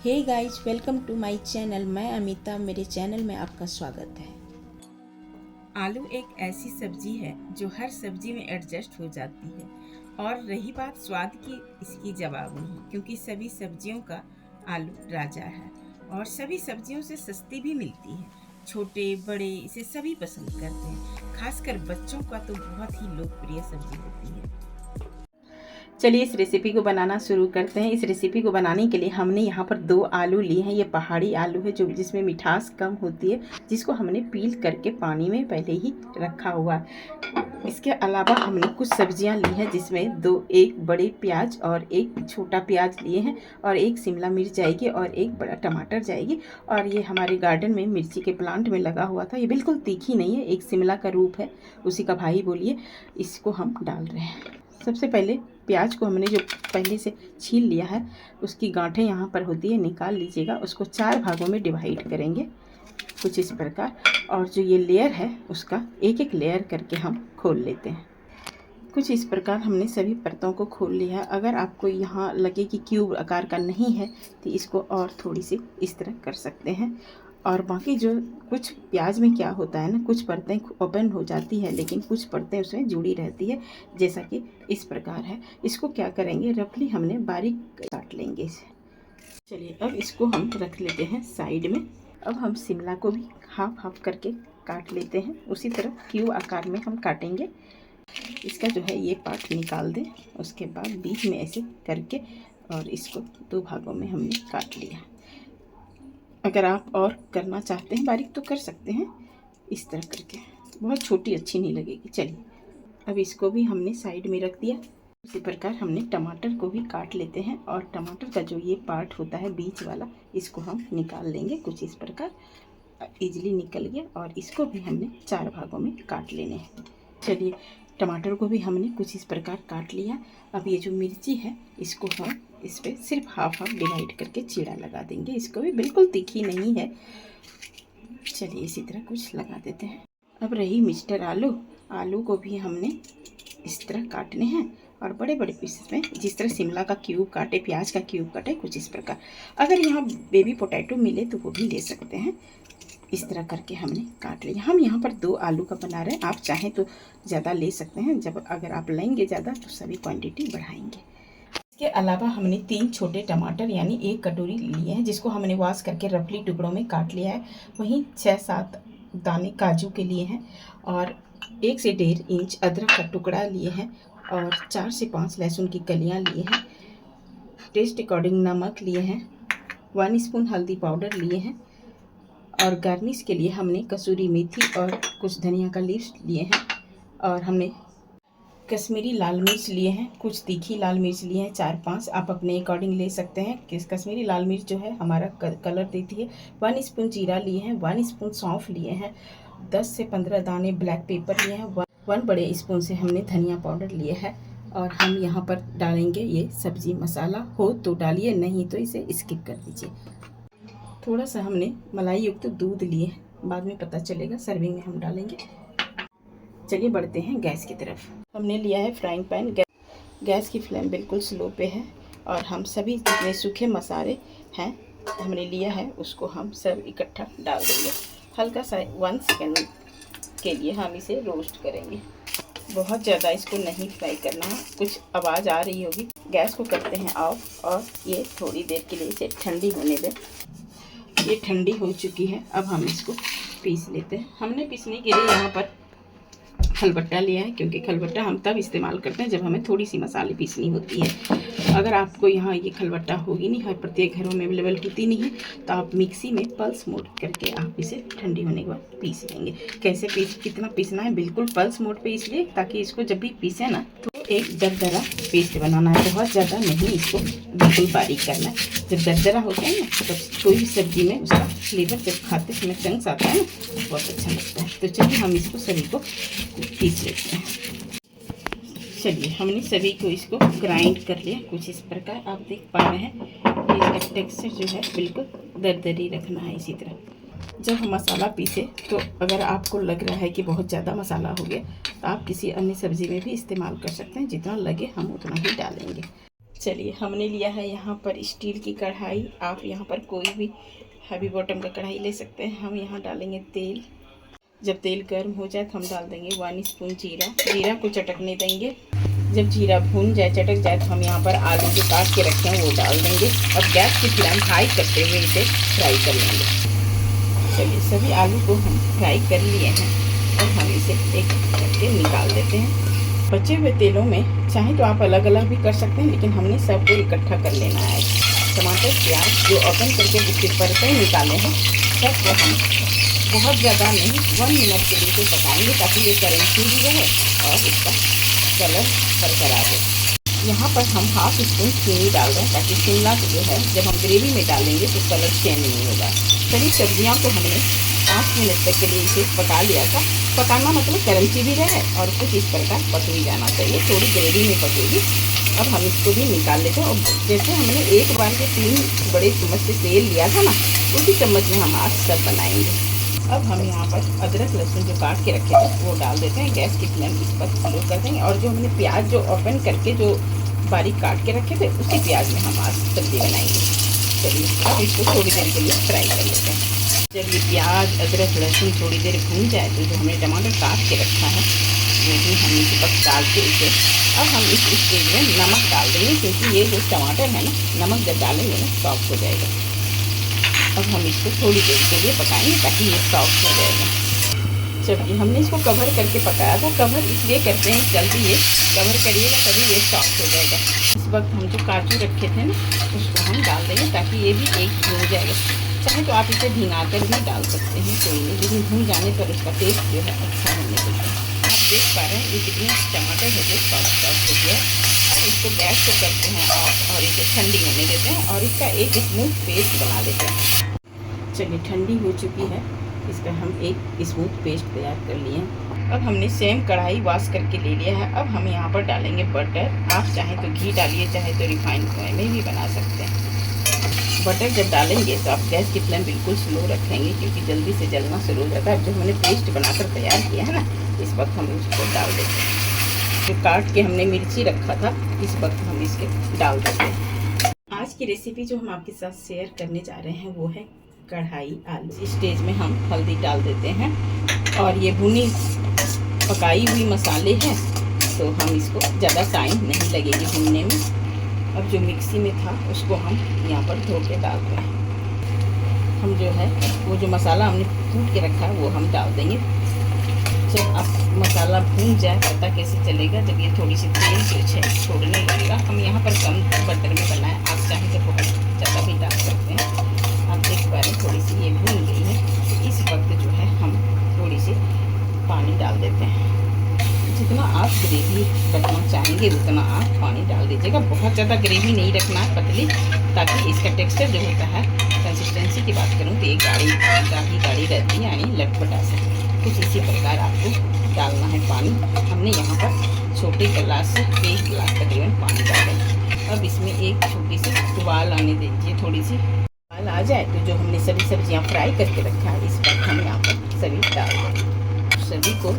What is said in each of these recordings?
Hey guys, welcome to my channel. मैं अमिता, मेरे channel में आपका स्वागत है। आलू एक ऐसी सब्जी है जो हर सब्जी में एडजस्ट हो जाती है। और रही बात स्वाद की, इसकी जवाब नहीं, क्योंकि सभी सब्जियों का आलू राजा है और सभी सब्जियों से सस्ती भी मिलती है। छोटे बड़े इसे सभी पसंद करते हैं, खासकर बच्चों का तो बहुत ही लोकप्रिय सब्जी होती है। चलिए इस रेसिपी को बनाना शुरू करते हैं। इस रेसिपी को बनाने के लिए हमने यहाँ पर 2 आलू लिए हैं। ये पहाड़ी आलू है जो जिसमें मिठास कम होती है, जिसको हमने पील करके पानी में पहले ही रखा हुआ है। इसके अलावा हमने कुछ सब्जियां ली हैं, जिसमें एक बड़े प्याज और एक छोटा प्याज लिए हैं, और एक शिमला मिर्च जाएगी और एक बड़ा टमाटर जाएगी। और ये हमारे गार्डन में मिर्ची के प्लांट में लगा हुआ था। ये बिल्कुल तीखी नहीं है, एक शिमला का रूप है, उसी का भाई बोलिए। इसको हम डाल रहे हैं। सबसे पहले प्याज को हमने जो पहले से छील लिया है, उसकी गांठें यहाँ पर होती है, निकाल लीजिएगा। उसको 4 भागों में डिवाइड करेंगे कुछ इस प्रकार। और जो ये लेयर है उसका एक एक लेयर करके हम खोल लेते हैं। कुछ इस प्रकार हमने सभी परतों को खोल लिया है। अगर आपको यहाँ लगे कि क्यूब आकार का नहीं है तो इसको और थोड़ी सी इस तरह कर सकते हैं। और बाकी जो कुछ प्याज में क्या होता है ना, कुछ परतें ओपन हो जाती है लेकिन कुछ परतें उसमें जुड़ी रहती है, जैसा कि इस प्रकार है। इसको क्या करेंगे, रफली हमने बारीक काट लेंगे इसे। चलिए अब इसको हम रख लेते हैं साइड में। अब हम शिमला को भी हाफ हाफ करके काट लेते हैं। उसी तरह क्यू आकार में हम काटेंगे। इसका जो है ये पार्ट निकाल दें। उसके बाद बीच में ऐसे करके और इसको 2 भागों में हमने काट लिया। अगर आप और करना चाहते हैं बारीक तो कर सकते हैं, इस तरह करके। बहुत छोटी अच्छी नहीं लगेगी। चलिए अब इसको भी हमने साइड में रख दिया। इसी प्रकार हमने टमाटर को भी काट लेते हैं, और टमाटर का जो ये पार्ट होता है बीच वाला, इसको हम निकाल लेंगे कुछ इस प्रकार। इजीली निकल गया। और इसको भी हमने 4 भागों में काट लेने हैं। चलिए टमाटर को भी हमने कुछ इस प्रकार काट लिया। अब ये जो मिर्ची है इसको हम इस पर सिर्फ हाफ हाफ डिवाइड करके चीरा लगा देंगे। इसको भी बिल्कुल तीखी नहीं है। चलिए इसी तरह कुछ लगा देते हैं। अब रही मिस्टर आलू, आलू को भी हमने इस तरह काटने हैं और बड़े बड़े पीसेस में, जिस तरह शिमला का क्यूब काटे, प्याज का क्यूब काटे, कुछ इस प्रकार। अगर यहाँ बेबी पोटैटो मिले तो वो भी ले सकते हैं। इस तरह करके हमने काट लिया। हम यहाँ पर 2 आलू का बना रहे हैं, आप चाहें तो ज़्यादा ले सकते हैं। जब अगर आप लेंगे ज़्यादा तो सभी क्वांटिटी बढ़ाएंगे। इसके अलावा हमने 3 छोटे टमाटर यानी 1 कटोरी लिए हैं, जिसको हमने वॉश करके रफली टुकड़ों में काट लिया है। वहीं 6-7 दाने काजू के लिए हैं, और 1 से 1.5 इंच अदरक का टुकड़ा लिए हैं, और 4 से 5 लहसुन की कलियाँ लिए हैं। टेस्ट अकॉर्डिंग नमक लिए हैं। 1 स्पून हल्दी पाउडर लिए हैं। और गार्निश के लिए हमने कसूरी मेथी और कुछ धनिया का लीव्स लिए हैं। और हमने कश्मीरी लाल मिर्च लिए हैं, कुछ तीखी लाल मिर्च लिए हैं, 4-5 आप अपने अकॉर्डिंग ले सकते हैं। कश्मीरी लाल मिर्च जो है हमारा कलर देती है। 1 स्पून जीरा लिए हैं, 1 स्पून सौंफ लिए हैं, 10 से 15 दाने ब्लैक पेपर लिए हैं, 1 बड़े स्पून से हमने धनिया पाउडर लिया है। और हम यहाँ पर डालेंगे ये सब्जी मसाला, हो तो डालिए, नहीं तो इसे स्किप कर दीजिए। थोड़ा सा हमने मलाई युक्त दूध लिए, बाद में पता चलेगा, सर्विंग में हम डालेंगे। चलिए बढ़ते हैं गैस की तरफ। हमने लिया है फ्राइंग पैन। गैस की फ्लेम बिल्कुल स्लो पे है, और हम सभी जितने सूखे मसाले हैं हमने लिया है उसको हम सब इकट्ठा डाल देंगे। हल्का सा 1 सेकेंड के लिए हम इसे रोस्ट करेंगे। बहुत ज़्यादा इसको नहीं फ्राई करना है। कुछ आवाज़ आ रही होगी। गैस को करते हैं ऑफ, और ये थोड़ी देर के लिए इसे ठंडी होने दें। ये ठंडी हो चुकी है। अब हम इसको पीस लेते हैं। हमने पीसने के लिए यहाँ पर खलबट्टा लिया है, क्योंकि खलबट्टा हम तब इस्तेमाल करते हैं जब हमें थोड़ी सी मसाले पीसनी होती है। अगर आपको यहाँ ये खलबट्टा होगी नहीं, हर प्रत्येक घरों में अवेलेबल होती नहीं है, तो आप मिक्सी में पल्स मोड करके आप इसे ठंडी होने के बाद पीस लेंगे। कैसे कितना पीसना है, बिल्कुल पल्स मोड पे इसलिए ताकि इसको जब भी पीसे ना तो एक दरदरा पेस्ट बनाना है। बहुत ज़्यादा नहीं, इसको बिल्कुल बारीक करना है। जब दरदरा होता है ना, तब कोई भी सब्जी में उसका फ्लेवर जब खाते समय चंक्स आता है ना, बहुत अच्छा लगता है। तो चलिए हम इसको सभी को पीस लेते हैं। चलिए हमने सभी को इसको ग्राइंड कर लिया कुछ इस प्रकार। आप देख पा रहे हैं इसका टेक्सचर जो है बिल्कुल दरदरी रखना है। इसी तरह जब हम मसाला पीसे, तो अगर आपको लग रहा है कि बहुत ज़्यादा मसाला हो गया, तो आप किसी अन्य सब्ज़ी में भी इस्तेमाल कर सकते हैं। जितना लगे हम उतना ही डालेंगे। चलिए हमने लिया है यहाँ पर स्टील की कढ़ाई, आप यहाँ पर कोई भी हैवी बॉटम का कढ़ाई ले सकते हैं। हम यहाँ डालेंगे तेल। जब तेल गर्म हो जाए तो हम डाल देंगे 1 स्पून जीरा। जीरा को चटकने देंगे। जब जीरा भून जाए, चटक जाए, तो हम यहाँ पर आलू जो काट के रखे हैं वो डाल देंगे। अब गैस की फ्लेम हाई करते हुए इसे फ्राई कर लेंगे। चलिए सभी आलू को हम फ्राई कर लिए हैं और हम इसे एक करके निकाल देते हैं। बचे हुए तेलों में चाहे तो आप अलग अलग भी कर सकते हैं, लेकिन हमने सबको इकट्ठा कर लेना है। टमाटर, प्याज जो ओपन करके उसके परतें निकाले हैं, सबको हम बहुत ज़्यादा नहीं 1 मिनट के लिए पकाएंगे ताकि ये क्रंची भी रहे और इसका कलर बरकरार रहे। यहाँ पर हम हाफ स्पून चीनी डाल रहे हैं ताकि शिमला जो है जब हम ग्रेवी में डालेंगे तो कलर चेंज नहीं होगा। सभी सब्जियों को हमने 5 मिनट तक के लिए इसे पका लिया था। पकाना मतलब क्रंची भी रहे और कुछ इस प्रकार पक भी जाना चाहिए, थोड़ी ग्रेवी में पकेगी। अब हम इसको भी निकाल लेते हैं और जैसे हमने एक बार के 3 बड़े चम्मच से तेल लिया था ना, उसी चम्मच में हम आज सब बनाएंगे। अब हम यहाँ पर अदरक लहसुन जो काट के रखे थे वो डाल देते हैं। गैस की फ्लेम इस पर स्लो कर देंगे और जो हमने प्याज जो ओपन करके जो बारीक काट के रखे थे उसी प्याज में हम आज सब्जी बनाएंगे। चलिए अब इसको थोड़ी देर के लिए फ्राई कर लेते हैं। जब ये प्याज, अदरक, लहसुन थोड़ी देर भून जाए तो जो हमने टमाटर काट के रखा है वो भी हम इस वक्त डाल के इसे अब हम इस स्टेज में नमक डाल देंगे, क्योंकि ये जो टमाटर है ना, नमक जब डालेंगे ना सॉफ्ट हो जाएगा। अब हम इसको थोड़ी देर के लिए पकाएंगे ताकि ये सॉफ्ट हो जाएगा। चलिए हमने इसको कवर करके पकाया था। कवर इसलिए करते हैं जल्दी ये कवर करिएगा तभी ये सॉफ्ट हो जाएगा। इस वक्त हम जो काजू रखे थे ना उसको हम डाल देंगे ताकि ये भी एक भून जाएगा। चाहे तो आप इसे भिंगाकर भी डाल सकते हैं, कोई नहीं, लेकिन भून जाने पर उसका टेस्ट जो है अच्छा होने लगता है। आप देख पा रहे हैं ये कितने टमाटर है जो सॉफ्ट हो गया। अब इसको गैस को करते हैं ऑफ और इसे ठंडी होने देते हैं और इसका एक स्मूथ पेस्ट बना लेते हैं। चलिए ठंडी हो चुकी है, इसका हम एक स्मूथ पेस्ट तैयार कर लिए हैं। अब हमने सेम कढ़ाई वॉश करके ले लिया है। अब हम यहाँ पर डालेंगे बटर। आप चाहें तो घी डालिए, चाहे तो रिफाइंड ऑयल में भी बना सकते हैं। बटर जब डालेंगे तो आप गैस की फ्लेम बिल्कुल स्लो रखेंगे, क्योंकि जल्दी से जलना शुरू हो जाता है। जो हमने पेस्ट बनाकर तैयार किया है ना, इस वक्त हम उसको डाल देते हैं। जो काट के हमने मिर्ची रखा था इस वक्त हम इसके डाल देते हैं। आज की रेसिपी जो हम आपके साथ शेयर करने जा रहे हैं वो है कढ़ाई आलू। इस स्टेज में हम हल्दी डाल देते हैं और ये भुनी पकाई हुई मसाले हैं तो हम इसको ज़्यादा टाइम नहीं लगेगी भुनने में। अब जो मिक्सी में था उसको हम यहाँ पर धो के डाल रहे हैं। हम जो है वो जो मसाला हमने कूट के रखा है वो हम डाल देंगे। जब आप मसाला भून जाए पता कैसे चलेगा, जब ये थोड़ी सी तेल जो है छोड़ने लगेगा। हम यहाँ पर कम बटर में बनाएं, आप चाहें तो बहुत ज़्यादा भी डाल सकते हैं। आप देख पा रहे हैं थोड़ी सी ये भून गई है। इस वक्त जो है हम थोड़ी सी पानी डाल देते हैं। जितना आप ग्रेवी रखना चाहेंगे उतना आप पानी डाल दीजिएगा। बहुत ज़्यादा ग्रेवी नहीं रखना है, पतली, ताकि इसका टेक्सचर जो होता है, कंसिस्टेंसी की बात करूँ तो ये गाढ़ी रहती है, यानी लटपटा सा। कुछ इसी प्रकार आपको डालना है पानी। हमने यहाँ पर छोटे गिलास से 1 गिलास तकरीबन पानी डाला। अब इसमें एक छोटी सी उबाल आने दीजिए। थोड़ी सी उबाल आ जाए तो जो हमने सभी सब्जियाँ फ्राई करके रखा है इस वक्त हम यहाँ पर सभी डाल देंगे। सभी को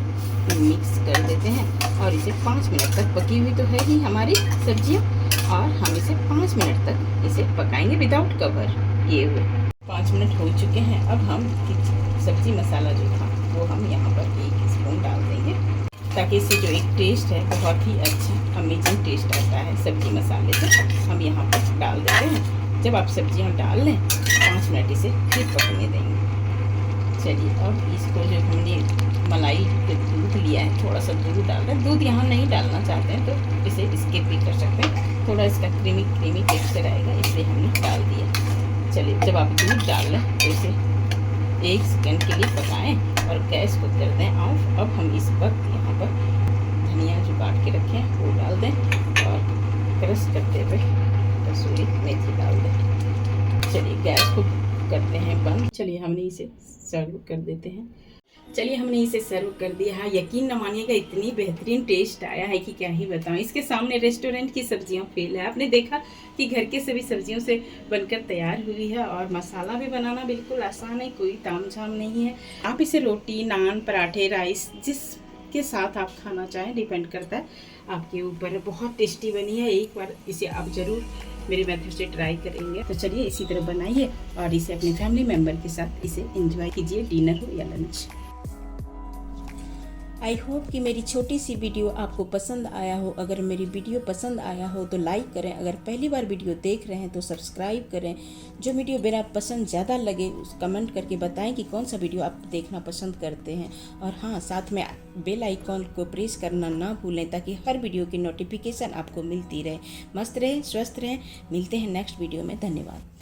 मिक्स कर देते हैं और इसे 5 मिनट तक, पकी हुई तो है ही हमारी सब्जियाँ, और हम इसे 5 मिनट तक इसे पकाएंगे विदाउट कवर। ये हुए 5 मिनट हो चुके हैं। अब हम सब्जी मसाला जो था वो हम यहाँ पर 1 स्पून डाल देंगे, ताकि इससे जो एक टेस्ट है बहुत ही अच्छा अमेजिंग टेस्ट आता है सब्जी मसाले से। हम यहाँ पर डाल देते हैं। जब आप सब्जियाँ डाल लें 5 मिनट इसे फिर पकने देंगे। चलिए अब इसको जो हमने मलाई दूध लिया है, थोड़ा सा दूध डाल रहे हैं। दूध यहाँ नहीं डालना चाहते हैं तो इसे स्किप भी कर सकते हैं। थोड़ा इसका क्रीमी टेक्सचर आएगा इसलिए हमने डाल दिया। चलिए जब आप दूध डाल लें तो इसे 1 सेकंड के लिए पकाएं और गैस को कर दें ऑफ। अब हम इस वक्त यहाँ पर धनिया जो काट के रखे हैं वो डाल दें और क्रश करते हुए कसूरी मेथी डाल दें। चलिए गैस को करते हैं बंद। चलिए हमने इसे सर्व कर देते हैं। चलिए हमने इसे सर्व कर दिया है। यकीन न मानिएगा इतनी बेहतरीन टेस्ट आया है कि क्या ही बताऊं। इसके सामने रेस्टोरेंट की सब्जियां फेल है। आपने देखा कि घर के सभी सब्जियों से बनकर तैयार हुई है और मसाला भी बनाना बिल्कुल आसान है, कोई तामझाम नहीं है। आप इसे रोटी, नान, पराठे, राइस जिसके साथ आप खाना चाहें डिपेंड करता है, आपके ऊपर। बहुत टेस्टी बनी है, एक बार इसे आप ज़रूर मेरे मेथड से ट्राई करेंगे। तो चलिए इसी तरह बनाइए और इसे अपनी फैमिली मेम्बर के साथ इसे एंजॉय कीजिए, डिनर हो या लंच। आई होप कि मेरी छोटी सी वीडियो आपको पसंद आया हो। अगर मेरी वीडियो पसंद आया हो तो लाइक करें, अगर पहली बार वीडियो देख रहे हैं तो सब्सक्राइब करें। जो वीडियो मेरा पसंद ज़्यादा लगे उस कमेंट करके बताएं कि कौन सा वीडियो आप देखना पसंद करते हैं। और हाँ, साथ में बेल आइकॉन को प्रेस करना ना भूलें ताकि हर वीडियो की नोटिफिकेशन आपको मिलती रहे। मस्त रहें, स्वस्थ रहें। मिलते हैं नेक्स्ट वीडियो में। धन्यवाद।